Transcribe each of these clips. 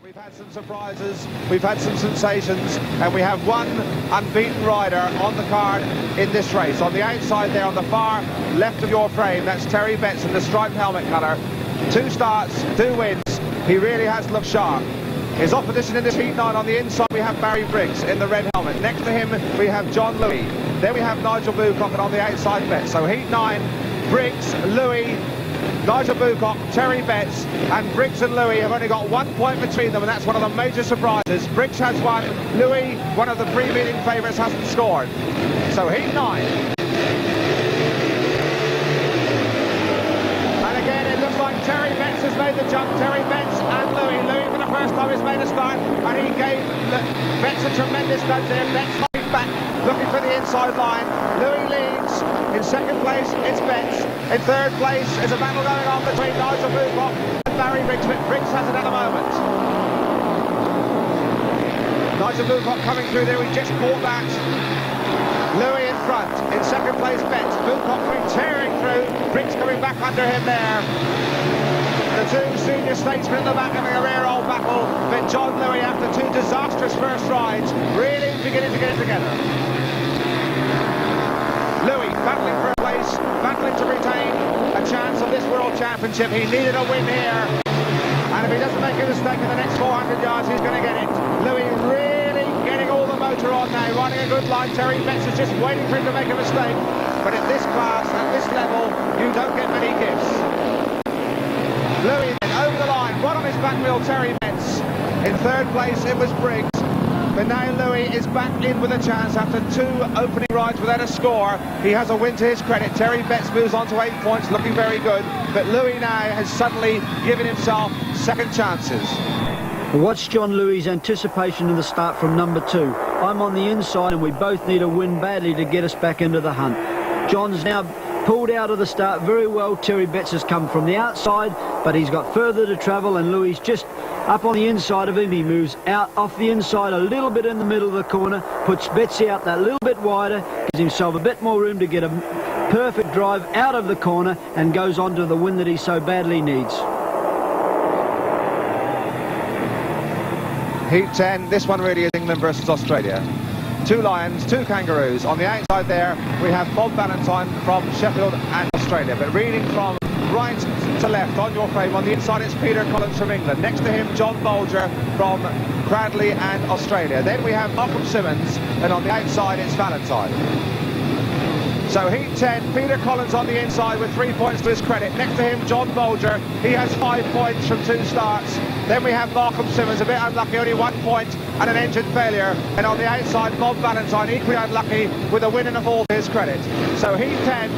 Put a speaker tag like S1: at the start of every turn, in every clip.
S1: We've had some surprises, we've had some sensations, and we have one unbeaten rider on the card in this race. On the outside there, on the far left of your frame, that's Terry Betts in the striped helmet colour. 2 starts, 2 wins. He really has looked sharp. His opposition in this heat 9 on the inside, we have Barry Briggs in the red helmet. Next to him, we have John Louis. Then we have Nigel Boocock, and on the outside, Betts. So heat 9, Briggs, Louis, Nigel Boocock, Terry Betts, and Briggs and Louis have only got 1 point between them, and that's one of the major surprises. Briggs has won. Louis, one of the pre-meeting favourites, hasn't scored. So heat 9. And again, it looks like Terry Betts has made the jump. Terry Betts and Louis. Louis for the first time has made a start, and he gave Betts a tremendous nudge there. Betts fighting back, looking for the inside line. Louis leads. In second place, it's Betts. In third place is a battle going on between Nigel Boocock and Barry Briggs, but Briggs has it at the moment. Nigel Boocock coming through there, we just caught that. Louis in front. In second place, Betts. Boocock coming tearing through. Briggs coming back under him there. The 2 senior statesmen at the back having a rare old battle, but John Louis, after 2 disastrous first rides, really beginning to get it together. Louis battling for a place, battling to retain a chance of this World Championship. He needed a win here, and if he doesn't make a mistake in the next 400 yards, he's going to get it. Louis really getting all the motor on now, running a good line. Terry Betts is just waiting for him to make a mistake, but at this class, at this level, you don't get many gifts. Louis then over the line, right on his back wheel, Terry Betts. In third place, it was Briggs. But now Louis is back in with a chance after 2 opening rides without a score. He has a win to his credit. Terry Betts moves on to 8 points, looking very good. But Louis now has suddenly given himself second chances.
S2: Watch John Louis' anticipation in the start from number 2. I'm on the inside, and we both need a win badly to get us back into the hunt. John's now pulled out of the start very well. Terry Betts has come from the outside, but he's got further to travel, and Louis just up on the inside of him. He moves out off the inside a little bit in the middle of the corner, puts Betsy out that little bit wider, gives himself a bit more room to get a perfect drive out of the corner, and goes on to the win that he so badly needs.
S1: Heat 10, this one really is England versus Australia. 2 lions, 2 kangaroos. On the outside there, we have Bob Valentine from Sheffield and Australia. But reading from right to left on your frame, on the inside it's Peter Collins from England. Next to him, John Mauger from Cradley and Australia. Then we have Malcolm Simmons, and on the outside it's Valentine. So heat 10, Peter Collins on the inside with 3 points to his credit. Next to him, John Mauger. He has 5 points from 2 starts. Then we have Malcolm Simmons, a bit unlucky, only 1 point and an engine failure. And on the outside, Bob Valentine, equally unlucky, with a win and a fall to his credit. So heat 10,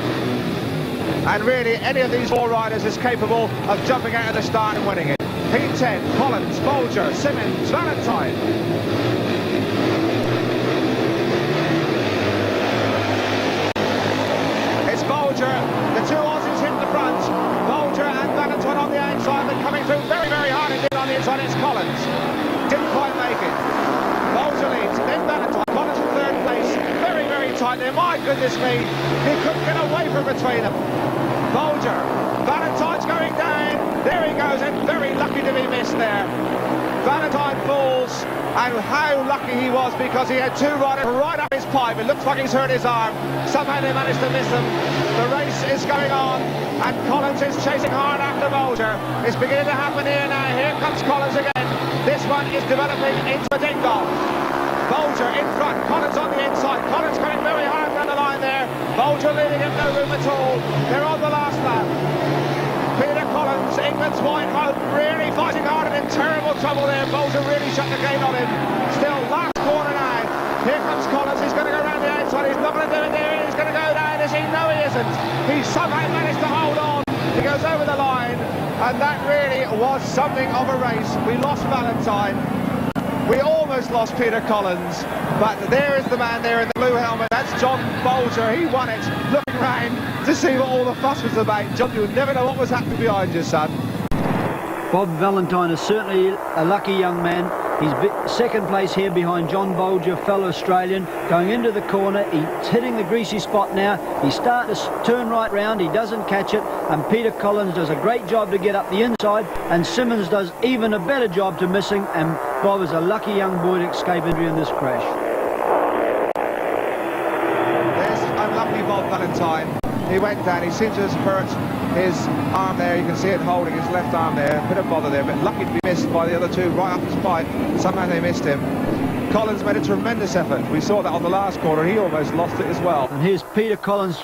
S1: and really any of these 4 riders is capable of jumping out of the start and winning it. Heat 10, Collins, Mauger, Simmons, Valentine. The 2 Aussies hit the front. Mauger and Valentine on the outside, but coming through very, very hard indeed on the inside. It's Collins. Didn't quite make it. Mauger leads, then Valentine. Collins in third place. Very, very tight there. My goodness me. He couldn't get away from between them. Mauger. Valentine's going down. There he goes, and very lucky to be missed there. Valentine falls, and how lucky he was, because he had 2 riders right up his pipe. It looks like he's hurt his arm. Somehow they managed to miss him. The race is going on, and Collins is chasing hard after Mauger. It's beginning to happen here now. Here comes Collins again. This one is developing into a ding-dong. Mauger in front, Collins on the inside. Collins coming very hard down the line there. Mauger leading him, no room at all. They're on the last lap. Peter Collins, England's white hope, really fighting hard and in terrible trouble there. Mauger really shut the gate on him. Still last corner now. Here comes Collins, he's going to go around the outside. He's not going to do it there. He's going to go down. Is he? No, he isn't. He somehow managed to hold on. He goes over the line, and that really was something of a race. We lost Valentine. We almost lost Peter Collins, but there is the man there in the blue helmet. That's John Mauger. He won it. Looking round to see what all the fuss was about. John, you would never know what was happening behind you, son.
S2: Bob Valentine is certainly a lucky young man. He's second place here behind John Bolger, fellow Australian, going into the corner. He's hitting the greasy spot now. He's starting to turn right round. He doesn't catch it, and Peter Collins does a great job to get up the inside, and Simmons does even a better job to missing, and Bob is a lucky young boy to escape injury in this crash.
S1: There's unlucky Bob Valentine. He went down. He seems to have hurt his arm there. You can see it holding his left arm there. A bit of bother there, but lucky to be missed by the other two right up his pipe. Somehow they missed him. Collins made a tremendous effort. We saw that on the last corner. He almost lost it as well.
S2: And here's Peter Collins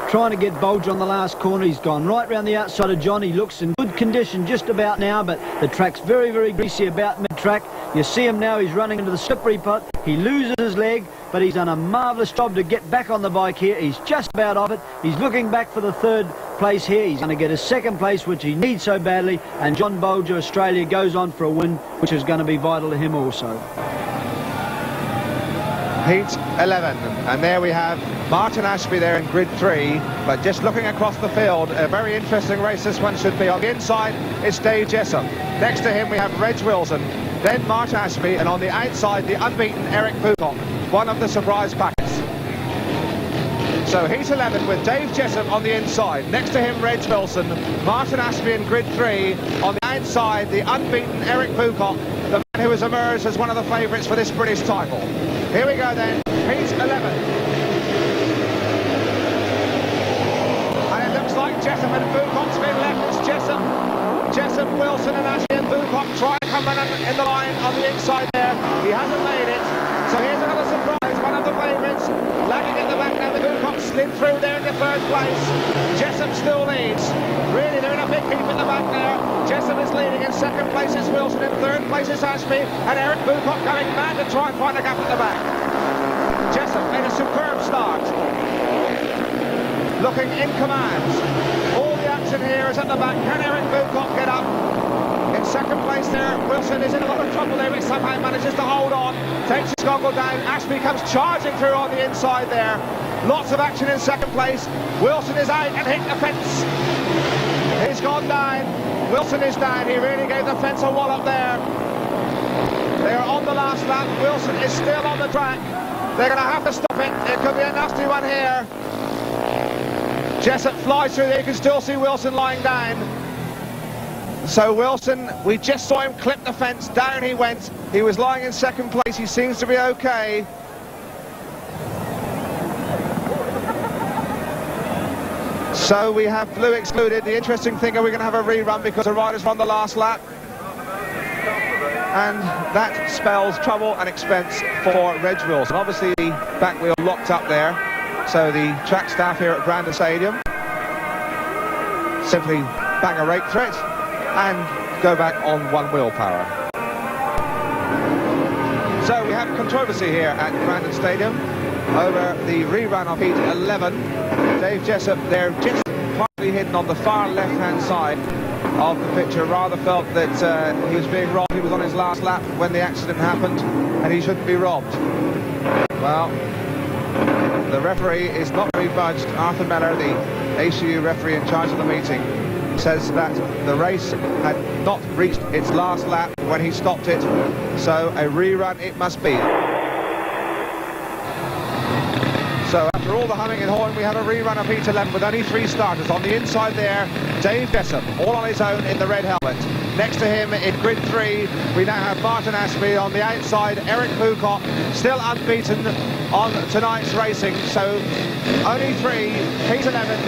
S2: trying to get Bolger on the last corner. He's gone right round the outside of John. He looks in good condition just about now, but the track's very, very greasy about mid-track. You see him now, he's running into the slippery pot. He loses his leg, but he's done a marvellous job to get back on the bike here. He's just about off it. He's looking back for the third place here. He's going to get his second place, which he needs so badly, and John Bolger, Australia, goes on for a win, which is going to be vital to him also.
S1: Heat 11, and there we have Martin Ashby there in grid 3, but just looking across the field, a very interesting race this one should be. On the inside it's Dave Jessup, next to him we have Reg Wilson, then Martin Ashby, and on the outside the unbeaten Eric Boocock, one of the surprise packets. So Heat 11 with Dave Jessup on the inside, next to him Reg Wilson, Martin Ashby in grid 3, on the outside the unbeaten Eric Boocock, the man who has emerged as one of the favourites for this British title. Here we go then, Heat 11. And it looks like Jessup and Boocock's been left. It's Jessup, Wilson and Ashby and Boocock try to come in the line on the inside there. He hasn't made it. So here's another surprise, one of the favourites. Lagging at the back now, the Boocock slid through there into third place. Jessup still leads. Really, they're in a big heap at the back there. Jessup is leading. In second place is Wilson. In third place is Ashby. And Eric Boocock going mad to try and find a gap at the back. Jessup made a superb start. Looking in command. All the action here is at the back. Can Eric Boocock get up? In second place there, Wilson is in a lot of trouble there, but somehow manages to hold on. Takes his goggle down. Ashby comes charging through on the inside there. Lots of action in second place. Wilson is out and hit the fence. He's gone down. Wilson is down. He really gave the fence a wallop there. They're on the last lap. Wilson is still on the track. They're going to have to stop it. It could be a nasty one here. Jessup flies through there. You can still see Wilson lying down. So Wilson, we just saw him clip the fence. Down he went. He was lying in second place. He seems to be okay. So we have blue excluded. The interesting thing is we're going to have a rerun because the riders won the last lap. And that spells trouble and expense for Reg Wilson. Obviously the back wheel locked up there. So the track staff here at Brandon Stadium simply bang a rake through it and go back on one wheel power. So we have controversy here at Brandon Stadium over the rerun of Heat 11. Dave Jessup there just partly hidden on the far left-hand side of the picture. Rather felt that he was being robbed. He was on his last lap when the accident happened and he shouldn't be robbed. Well, the referee is not very budged. Arthur Miller, the ACU referee in charge of the meeting, says that the race had not reached its last lap when he stopped it, so a rerun it must be. So after all the humming and hawing, we have a rerun of Heat 11 with only 3 starters. On the inside there, Dave Jessup, all on his own in the red helmet. Next to him in grid 3, we now have Martin Ashby. On the outside, Eric Boocock, still unbeaten on tonight's racing. So only 3, Heat 11.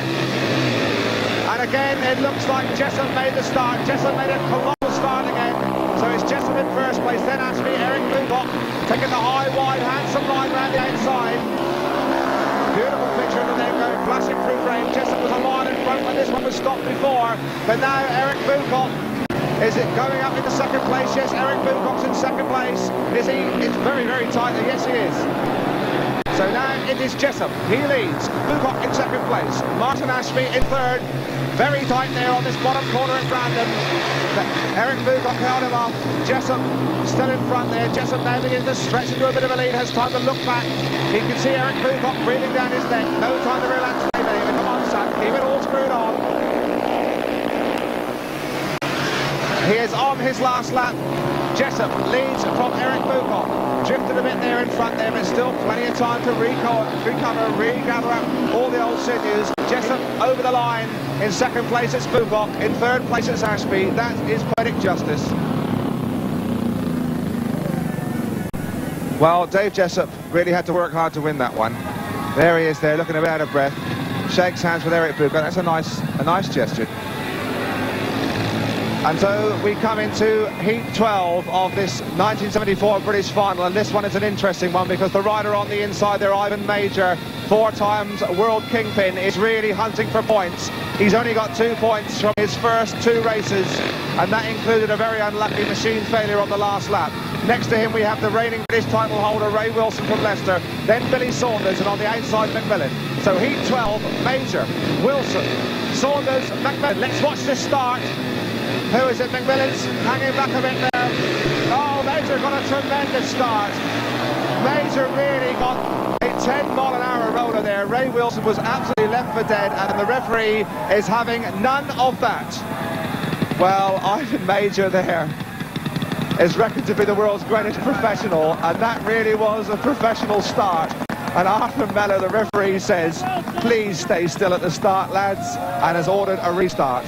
S1: And again, it looks like Jessup made the start. Jessup made a colossal start again. So it's Jessup in first place, then Ashby, Eric Boocock taking the high, wide, handsome line round the outside. Beautiful picture of the name going flashing through frame. Jessup was a mile in front when this one was stopped before. But now Eric Boocock is it going up into second place. Yes, Eric Boocock's in second place. Is he? It's very, very tight. Yes, he is. So now it is Jessup. He leads. Boocock in second place. Martin Ashby in third. Very tight there on this bottom corner at Brandon. Eric Boocock held him off. Jessup still in front there. Jessup now begins to stretch into a bit of a lead. Has time to look back. He can see Eric Boocock breathing down his neck. No time to relax. Come on, son. Keep it all screwed on. He is on his last lap. Jessup leads from Eric Boocock. Drifted a bit there in front there, but still plenty of time to recover, regather up all the old sinews. Jessup over the line. In second place it's Boocock. In third place it's Ashby. That is poetic justice. Well, Dave Jessup really had to work hard to win that one. There he is there, looking a bit out of breath. Shakes hands with Eric Boocock. That's a nice gesture. And so we come into heat 12 of this 1974 British final, and this one is an interesting one because the rider on the inside there, Ivan Mauger, 4 times world kingpin, is really hunting for points. He's only got 2 points from his first 2 races, and that included a very unlucky machine failure on the last lap. Next to him we have the reigning British title holder Ray Wilson from Leicester, then Billy Saunders, and on the outside McMillan. So heat 12, Mauger, Wilson, Saunders, McMillan. Let's watch this start. Who is it? McMillan's hanging back a bit there. Oh, Mauger got a tremendous start. Mauger really got a 10-mile-an-hour roller there. Ray Wilson was absolutely left for dead, and the referee is having none of that. Well, Ivan Mauger there is reckoned to be the world's greatest professional, and that really was a professional start. And Arthur Mellor, the referee, says, please stay still at the start, lads, and has ordered a restart.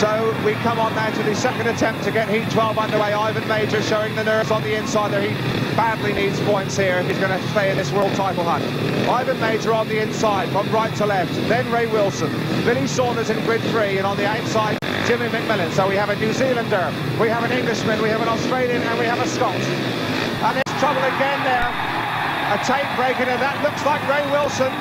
S1: So we come on now to the second attempt to get heat 12 underway. Ivan Mauger showing the nerves on the inside there. He badly needs points here. He's going to stay in this world title hunt. Ivan Mauger on the inside from right to left. Then Ray Wilson. Billy Saunders in grid 3, and on the outside Jimmy McMillan. So we have a New Zealander, we have an Englishman, we have an Australian, and we have a Scot. And it's trouble again there. A tape breaking, and that looks like Ray Wilson.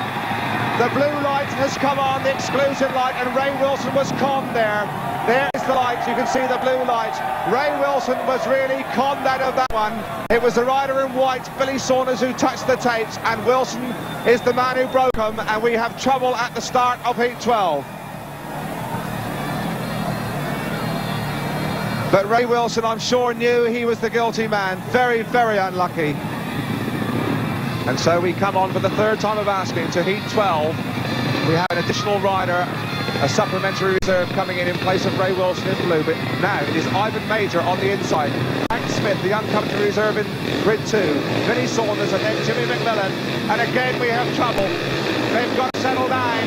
S1: The blue light has come on, the exclusion light, and Ray Wilson was conned there. There is the light, you can see the blue light. Ray Wilson was really conned out of that one. It was the rider in white, Billy Saunders, who touched the tapes, and Wilson is the man who broke them, and we have trouble at the start of heat 12. But Ray Wilson, I'm sure, knew he was the guilty man. Very, very unlucky. And so we come on for the third time of asking to heat 12. We have an additional rider, a supplementary reserve coming in place of Ray Wilson in blue. But now it is Ivan Mauger on the inside. Frank Smith, the young Coventry reserve in grid 2. Billy Saunders, and then Jimmy McMillan. And again we have trouble. They've got to settle down.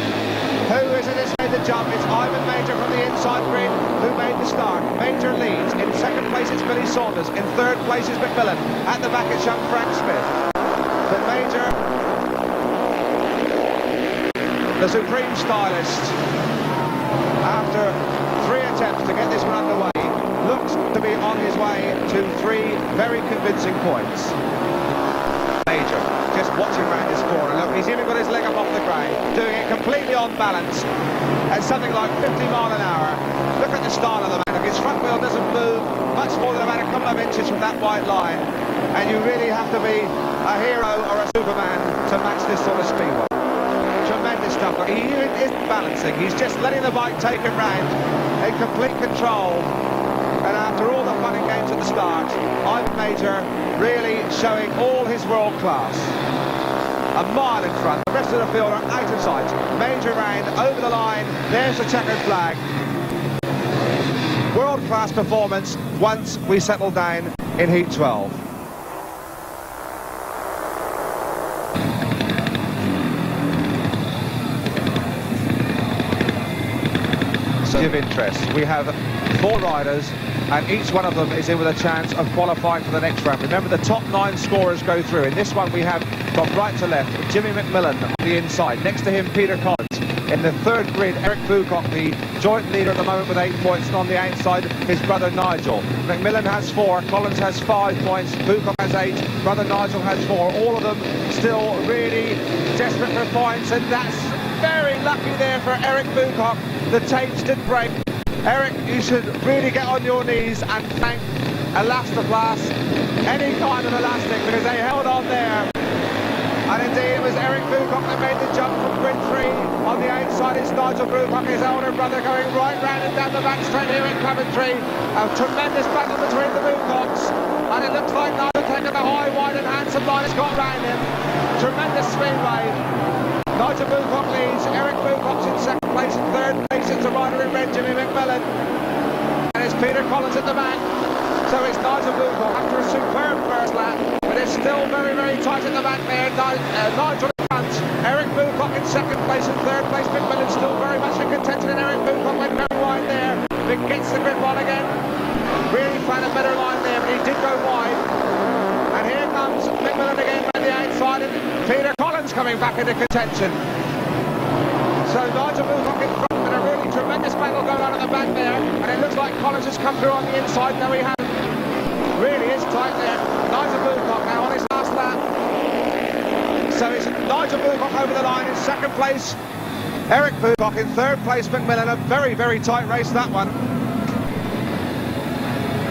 S1: Who is it that's made the jump? It's Ivan Mauger from the inside grid who made the start. Mauger leads. In second place it's Billy Saunders. In third place is McMillan. At the back it's young Frank Smith. But Mauger, the supreme stylist, after 3 attempts to get this one underway, looks to be on his way to 3 very convincing points. Mauger, just watching around this corner. Look, he's even got his leg up off the ground, doing it completely on balance at something like 50 miles an hour. Look at the style of the man. Look, his front wheel doesn't move much more than about a couple of inches from that white line. And you really have to be a hero or a superman to match this sort of speedway. Tremendous stuff. He isn't balancing, he's just letting the bike take him round in complete control. And after all the fun and games at the start, Ivan Mauger really showing all his world class. A mile in front, the rest of the field are out of sight. Mauger round, over the line, there's the checkered flag. World class performance once we settle down in heat 12. Of interest. We have 4 riders, and each one of them is in with a chance of qualifying for the next round. Remember, the top 9 scorers go through. In this one we have from right to left Jimmy McMillan on the inside. Next to him Peter Collins. In the third grid Eric Boocock, the joint leader at the moment with 8 points, and on the outside his brother Nigel. McMillan has 4, Collins has 5 points, Boocock has 8, brother Nigel has 4. All of them still really desperate for points, and that's very lucky there for Eric Boocock. The tapes did break. Eric, you should really get on your knees and thank Elastoplast, any kind of elastic, because they held on there. And indeed it was Eric Boocock that made the jump from grid 3. On the outside it's Nigel Boocock, his elder brother, going right round and down the back straight here in Coventry. A tremendous battle between the Boococks, and it looks like Nigel taking the high, wide and handsome line has got round him. Tremendous speedway. Nigel Boocock leads, Eric Boocock's in second place, in third place it's a rider in red, Jimmy McMillan. And it's Peter Collins at the back. So it's Nigel Boocock after a superb first lap, but it's still very, very tight at the back there. Nigel in front, Eric Boocock in second place, and third place McMillan still very much in contention, and Eric Boocock went very wide there. It gets the grip on again. Really found a better line there, but he did go wide. And here comes McMillan again on the outside, and Peter Collins coming back into contention. So Nigel Boocock in front, and a really tremendous battle going on at the back there, and it looks like Collins has come through on the inside. No, he hasn't. Really is tight there. Nigel Boocock now on his last lap. So it's Nigel Boocock over the line in second place. Eric Boocock in third place. McMillan, a very, very tight race, that one.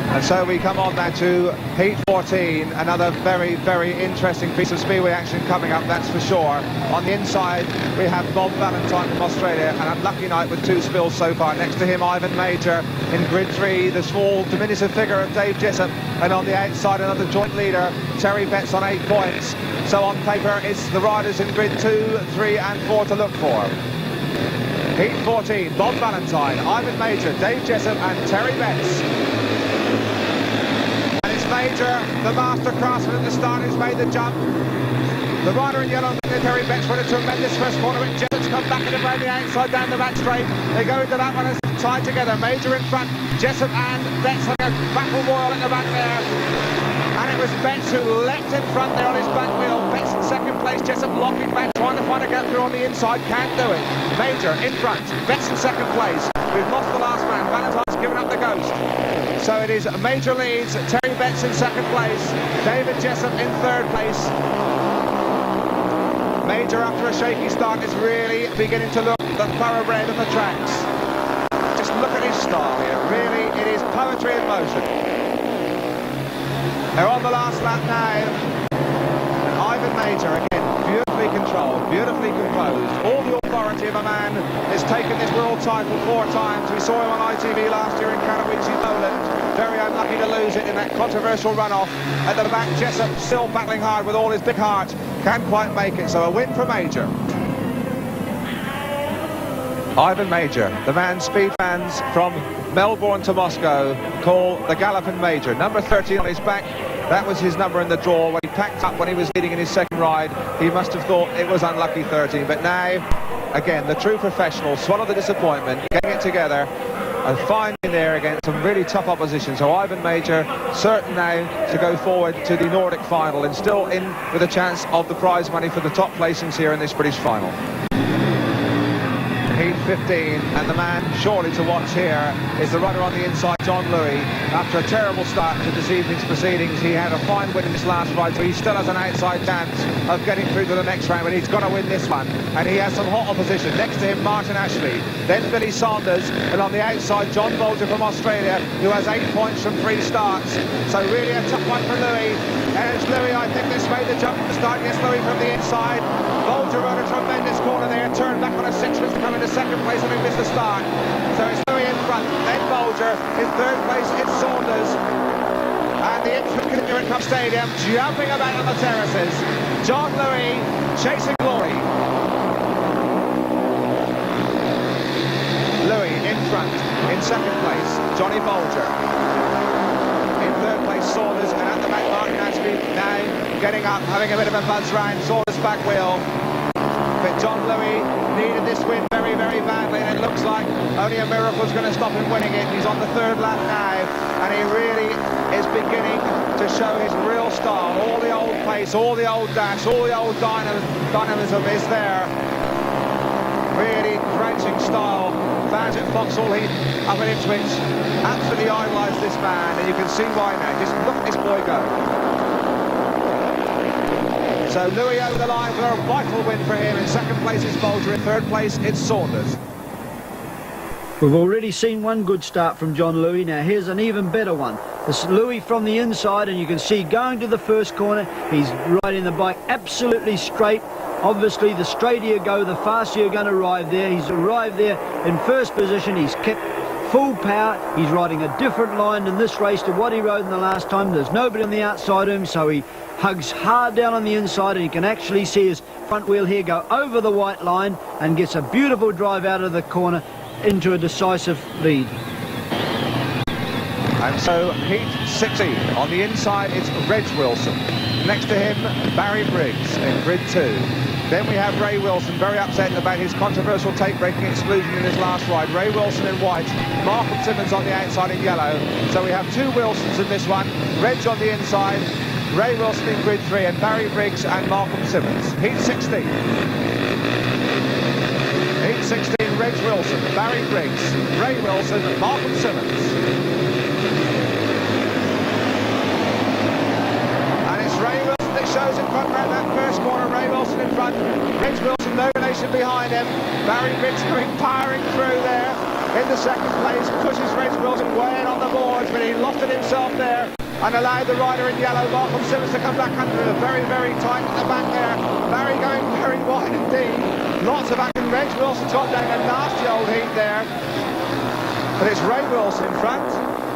S1: And so we come on now to Heat 14, another very, very interesting piece of Speedway action coming up, that's for sure. On the inside, we have Bob Valentine from Australia, an unlucky night with 2 spills so far. Next to him, Ivan Mauger in grid 3, the small, diminutive figure of Dave Jessup. And on the outside, another joint leader, Terry Betts on 8 points. So on paper, it's the riders in grid 2, 3 and 4 to look for. Heat 14, Bob Valentine, Ivan Mauger, Dave Jessup and Terry Betts. Mauger, the master craftsman at the start, who's made the jump. The rider in yellow, Terry Betts, with a tremendous first corner. Jessup's come back in around the outside, down the back straight. They go into that one as tied together. Mauger in front, Jessup and Betts like a battle royal at the back there. And it was Betts who leapt in front there on his back wheel. Betts in second place, Jessup locking back, trying to find a gap through on the inside, can't do it. Mauger in front, Betts in second place. We've lost the last man, Valentine's given up the ghost. So it is Mauger leads, Terry Betts in second place, David Jessup in third place. Mauger, after a shaky start, is really beginning to look the thoroughbred of the tracks. Just look at his style here, really, it is poetry in motion. They're on the last lap now, and Ivan Mauger again, beautifully controlled, beautifully composed. All the authority of a man has taken this world title 4 times. We saw him on ITV last year in Katowice, Poland. Very unlucky to lose it in that controversial runoff. At the back, Jessup still battling hard with all his big heart. Can't quite make it, so a win for Mauger. Ivan Mauger, the man speed fans from Melbourne to Moscow call the Galloping Mauger. Number 13 on his back. That was his number in the draw. When he packed up when he was leading in his second ride, he must have thought it was unlucky 13. But now, again, the true professional swallowed the disappointment, getting it together and finding there against some really tough opposition. So Ivan Mauger certain now to go forward to the Nordic final and still in with a chance of the prize money for the top placings here in this British final. Heat 15, and the man surely to watch here is the runner on the inside, John Louis. After a terrible start to this evening's proceedings, he had a fine win in his last ride, so he still has an outside chance of getting through to the next round, but he's got to win this one. And he has some hot opposition. Next to him, Martin Ashley, then Billy Saunders, and on the outside, John Bolger from Australia, who has 8 points from 3 starts. So really a tough one for Louis. There's Louis, I think this made the jump at the start. Yes, Louis from the inside. Bolger on a tremendous corner there, turned back on a 6 to come into second place and he missed the start. So it's Louis in front, then Bolger. In third place, it's Saunders. And the infant continuing Cup Stadium, jumping about on the terraces. John Louis chasing glory. Louis in front, in second place, Johnny Bolger. In third place, Saunders, and at the back, Martin Ashley now getting up, having a bit of a buzz round. Saunders back wheel. But John Louis needed this win very, very badly, and it looks like only a miracle is going to stop him winning it. He's on the third lap now, and he really is beginning to show his real style. All the old pace, all the old dash, all the old dynamism is there. Really crunching style. Fans at Vauxhall Heath up at Ipswich absolutely idolise this man, and you can see why now. Just look at this boy go. So Louis over the line for a vital win for him. In second place is Bolger, in third place it's Saunders.
S2: We've already seen one good start from John Louis. Now here's an even better one. This Louis from the inside, and you can see going to the first corner, he's riding the bike absolutely straight. Obviously the straighter you go, the faster you're going to arrive there. He's arrived there in first position. He's kept full power. He's riding a different line in this race to what he rode in the last time. There's nobody on the outside of him, so he hugs hard down on the inside, and you can actually see his front wheel here go over the white line and gets a beautiful drive out of the corner into a decisive lead.
S1: And so heat 16. On the inside, it's Reg Wilson. Next to him, Barry Briggs in grid 2. Then we have Ray Wilson, very upset about his controversial tape-breaking exclusion in his last ride. Ray Wilson in white, Malcolm Simmons on the outside in yellow. So we have two Wilsons in this one. Reg on the inside, Ray Wilson in grid 3, and Barry Briggs and Malcolm Simmons. Heat 16. Heat 16, Reg Wilson, Barry Briggs, Ray Wilson, Malcolm Simmons. And it's Ray Wilson that shows in front around that first corner. Ray Wilson in front, Reg Wilson, no relation behind him. Barry Briggs coming powering through there in the second place, pushes Reg Wilson way in on the boards, but he lofted himself there and allowed the rider in yellow, Malcolm Simmons, to come back under him. Very, very tight at the back there. Barry going very wide indeed. Lots of action. Reg Wilson's got down a nasty old heat there. But it's Ray Wilson in front.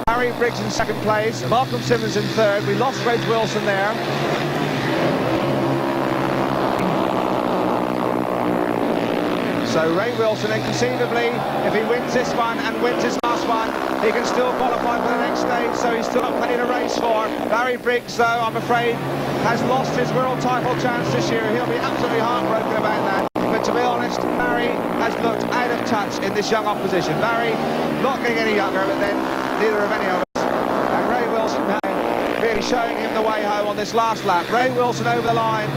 S1: Barry Briggs in second place. Malcolm Simmons in third. We lost Reg Wilson there. So Ray Wilson, inconceivably, if he wins this one and wins his last one, he can still qualify for the next stage, so he's still not plenty to race for. Barry Briggs, though, I'm afraid, has lost his world title chance this year. He'll be absolutely heartbroken about that. But to be honest, Barry has looked out of touch in this young opposition. Barry not getting any younger, but then neither of any of us. And Ray Wilson now really showing him the way home on this last lap. Ray Wilson over the line,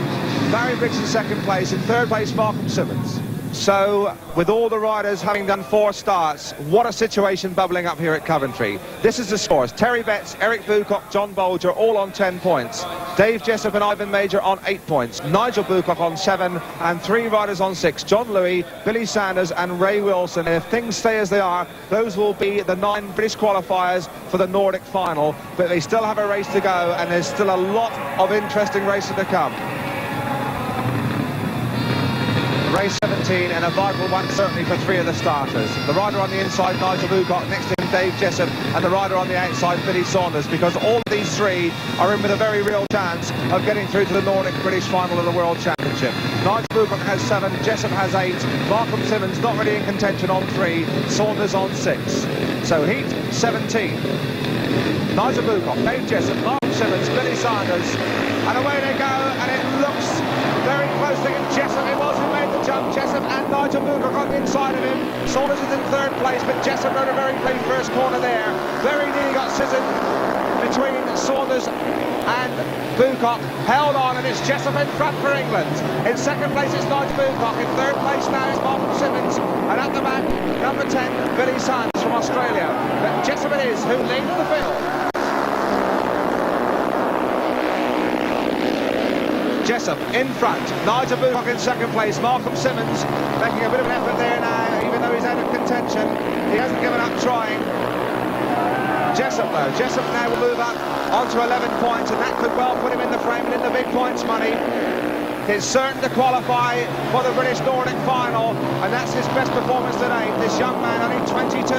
S1: Barry Briggs in second place, in third place Malcolm Simmons. So, with all the riders having done 4 starts, what a situation bubbling up here at Coventry. This is the scores. Terry Betts, Eric Boocock, John Bolger, all on 10 points. Dave Jessup and Ivan Mauger on 8 points. Nigel Boocock on 7, and 3 riders on 6. John Louis, Billy Sanders and Ray Wilson. And if things stay as they are, those will be the 9 British qualifiers for the Nordic final. But they still have a race to go, and there's still a lot of interesting races to come. Race 17, and a vital one certainly for 3 of the starters. The rider on the inside, Nigel Boocock, next to him Dave Jessup, and the rider on the outside, Billy Saunders, because all of these 3 are in with a very real chance of getting through to the Nordic British final of the World Championship. Nigel Boocock has 7, Jessup has 8, Malcolm Simmons not really in contention on 3, Saunders on 6. So heat 17. Nigel Boocock, Dave Jessup, Malcolm Simmons, Billy Saunders, and away they go, and it looks very close to him. Jessup, it was who made the jump. Jessup and Nigel Boocock on the inside of him. Saunders is in third place, but Jessup rode a very clean first corner there. Very nearly got scissored between Saunders and Boocock. Held on, and it's Jessup in front for England. In second place it's Nigel Boocock. In third place now is Malcolm Simmons. And at the back, number 10, Billy Sanders from Australia. But Jessup it is who leads the field. Jessup in front, Nigel Boocock in second place, Malcolm Simmons making a bit of an effort there now, even though he's out of contention. He hasn't given up trying. Jessup though, Jessup now will move up onto 11 points, and that could well put him in the frame and in the big points money. He's certain to qualify for the British Nordic final, and that's his best performance to date. This young man, only 22,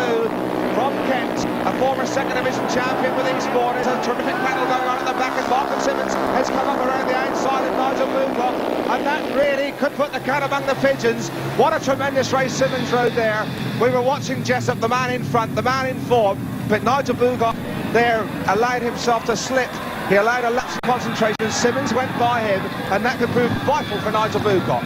S1: from Kent, a former second division champion with Eastbourne. There's a terrific battle going on at the back, and Malcolm Simmons has come up around the outside of Nigel Boocock, and that really could put the cat among the pigeons. What a tremendous race Simmons rode there. We were watching Jessup, the man in front, the man in form, but Nigel Boocock there allowed himself to slip. He allowed a lapse of concentration. Simmons went by him, and that could prove vital for Nigel Boocock.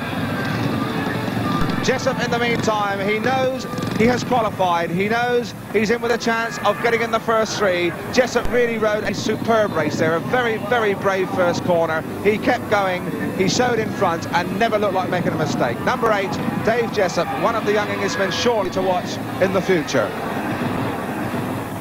S1: Jessup, in the meantime, he knows he has qualified. He knows he's in with a chance of getting in the first 3. Jessup really rode a superb race there, a very, very brave first corner. He kept going, he showed in front, and never looked like making a mistake. Number 8, Dave Jessup, one of the young Englishmen surely to watch in the future.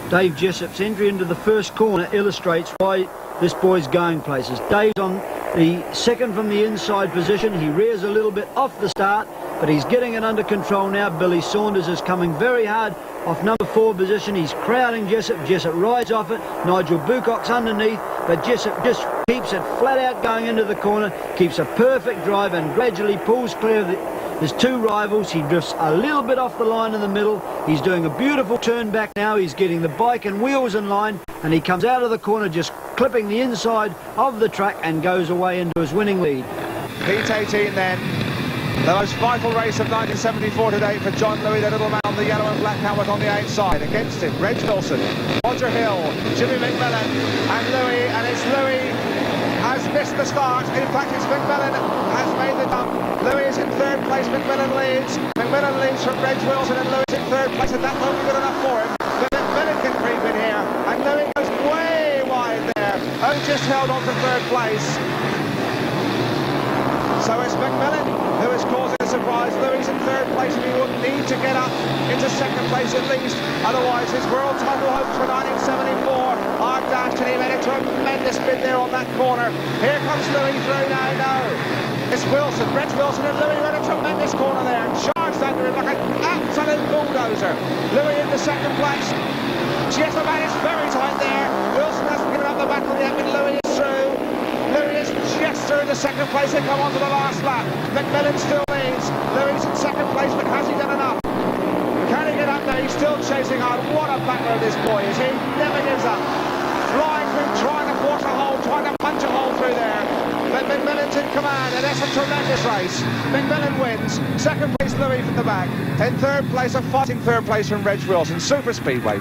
S2: Dave Jessup's entry into the first corner illustrates why this boy's going places. Dave's on the second from the inside position. He rears a little bit off the start, but he's getting it under control now. Billy Saunders is coming very hard off number 4 position. He's crowding Jessup. Jessup rides off it. Nigel Boocock's underneath, but Jessup just keeps it flat out going into the corner, keeps a perfect drive, and gradually pulls clear of his 2 rivals. He drifts a little bit off the line in the middle. He's doing a beautiful turn back now. He's getting the bike and wheels in line, and he comes out of the corner just clipping the inside of the track and goes away into his winning lead.
S1: Heat 18 then. The most vital race of 1974 to date for John Louis, the little man on the yellow and black helmet on the outside. Against him, Reg Wilson, Roger Hill, Jimmy McMillan, and Louis. And it's Louis has missed the start. In fact, it's McMillan has made the jump. Louis is in third place. McMillan leads. McMillan leads from Reg Wilson, and Louis in third place, and that won't be good enough for him. But McMillan can creep in here, and Louis goes way wide there. Oh, just held on to third place. So it's McMillan who is causing a surprise. Louis in third place, and he would need to get up into second place at least. Otherwise, his world title hopes for 1974 are dashed, and he made a tremendous bid there on that corner. Here comes Louis through now. No, it's Wilson, Brett Wilson, and Louis made a tremendous corner there. Charged under him like an absolute bulldozer. Louis in the second place. Yes, the man is very tight there. Wilson hasn't given up the battle yet, but Louis is through. Louis is just through the second place. They come on to the last lap. McMillan still leads. Louis in second place, but has he done enough? Can he get up there? He's still chasing hard. What a battler this boy is. He never gives up. Flying through, trying to force a hole, trying to punch a hole through there. But McMillan's in command, and that's a tremendous race. McMillan wins. Second place, Louis from the back. In third place, a fighting third place from Reg Wilson. Super Speedway.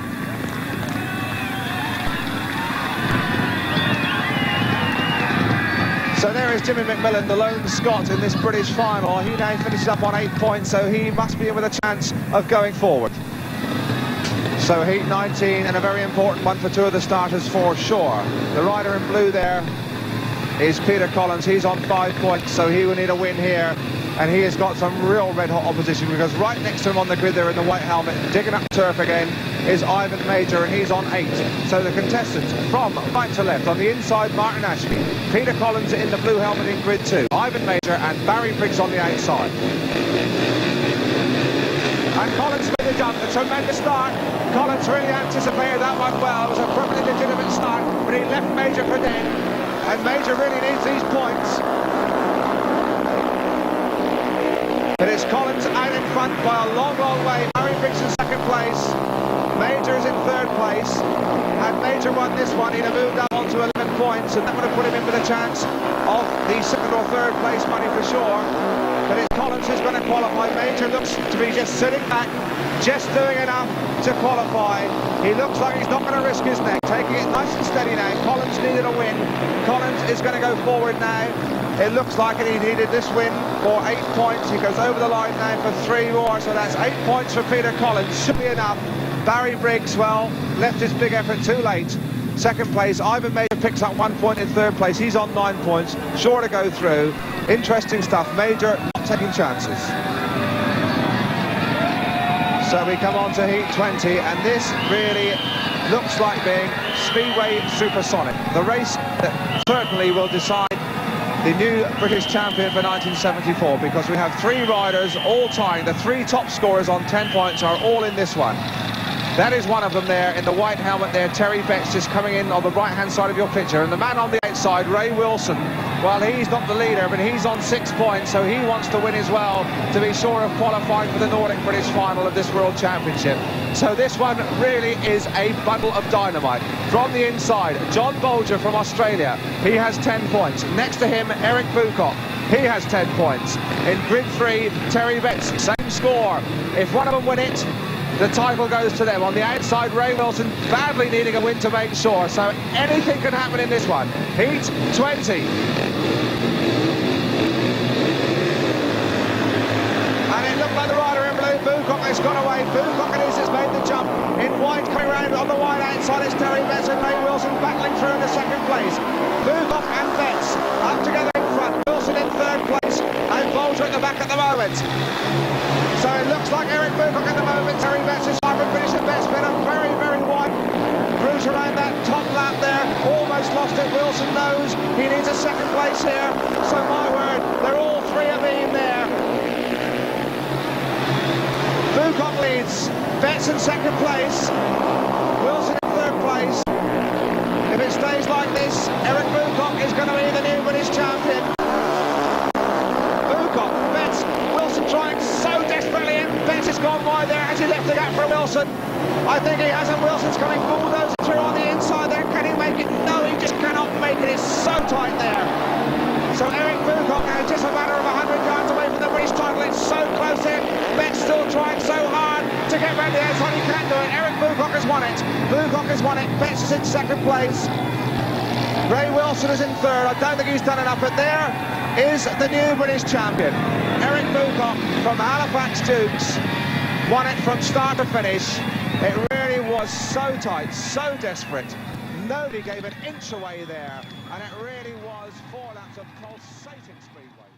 S1: So there is Jimmy McMillan, the lone Scot in this British final. He now finishes up on 8 points, so he must be in with a chance of going forward. So heat 19, and a very important one for two of the starters for sure. The rider in blue there is Peter Collins. He's on 5 points, so he will need a win here. And he has got some real red-hot opposition, because right next to him on the grid there in the white helmet, digging up turf again, is Ivan Mauger, and he's on 8. So the contestants from right to left, on the inside, Martin Ashby, Peter Collins in the blue helmet in grid 2, Ivan Mauger and Barry Briggs on the outside. And Collins made the jump, a tremendous start. Collins really anticipated that one well. It was a perfectly legitimate start, but he left Mauger for dead. And Mauger really needs these points. But it's Collins out in front by a long, long way. Barry Briggs in second place. Mauger is in third place. Had Mauger won this one, he'd have moved up onto 11 points, and that would have put him in with a chance of the second or third place money for sure. But it's Collins who's going to qualify. Mauger looks to be just sitting back, just doing enough to qualify. He looks like he's not going to risk his neck, taking it nice and steady now. Collins needed a win. Collins is going to go forward now. It looks like he needed this win for 8 points. He goes over the line now for 3 more, so that's 8 points for Peter Collins. Should be enough. Barry Briggs, well, left his big effort too late. Second place, Ivan Mauger picks up 1 point in third place. He's on 9 points, sure to go through. Interesting stuff. Mauger not taking chances. So we come on to heat 20, and this really looks like being Speedway Supersonic. The race that certainly will decide the new British champion for 1974, because we have 3 riders all tying. The 3 top scorers on 10 points are all in this one. That is one of them there in the white helmet there, Terry Betts, just coming in on the right-hand side of your picture. And the man on the outside, Ray Wilson, well, he's not the leader, but he's on 6 points, so he wants to win as well to be sure of qualifying for the Nordic British final of this World Championship. So this one really is a bundle of dynamite. From the inside, John Bolger from Australia, he has 10 points. Next to him, Eric Boocock, he has 10 points. In grid 3, Terry Betts, same score. If one of them win it, the title goes to them. On the outside, Ray Wilson badly needing a win to make sure, so anything can happen in this one. Heat 20. And it looked like the rider in blue, Boocock, has gone away. Boocock it is, has made the jump. In white, coming around on the wide outside, it's Terry Betts and Ray Wilson battling through in the second place. Boocock and Betts up together in front. Wilson in third place, and Bolger at the back at the moment. So it looks like Eric Boocock at the moment. Terry Betts is Simon finishing. Betts been a very, very wide route around that top lap there. Almost lost it. Wilson knows he needs a second place here. So my word, they're all 3 of in there. Boocock leads. Betts in second place. Wilson in third place. If it stays like this, Eric Boocock is going to be the new British champion. Boocock, Betts, Wilson trying so desperately, and Betts has gone wide there as he left the gap for Wilson. I think he has, and Wilson's coming bulldozing through on the inside there. Can he make it? No, he just cannot make it. It's so tight there. So Eric Boocock now just a matter of 100 yards away from the British title. Betts is in second place. Ray Wilson is in third. I don't think he's done enough, but there is the new British champion. Eric Boocock from Halifax Dukes won it from start to finish. It really was so tight, so desperate. Nobody gave an inch away there, and it really was 4 laps of pulsating speedway.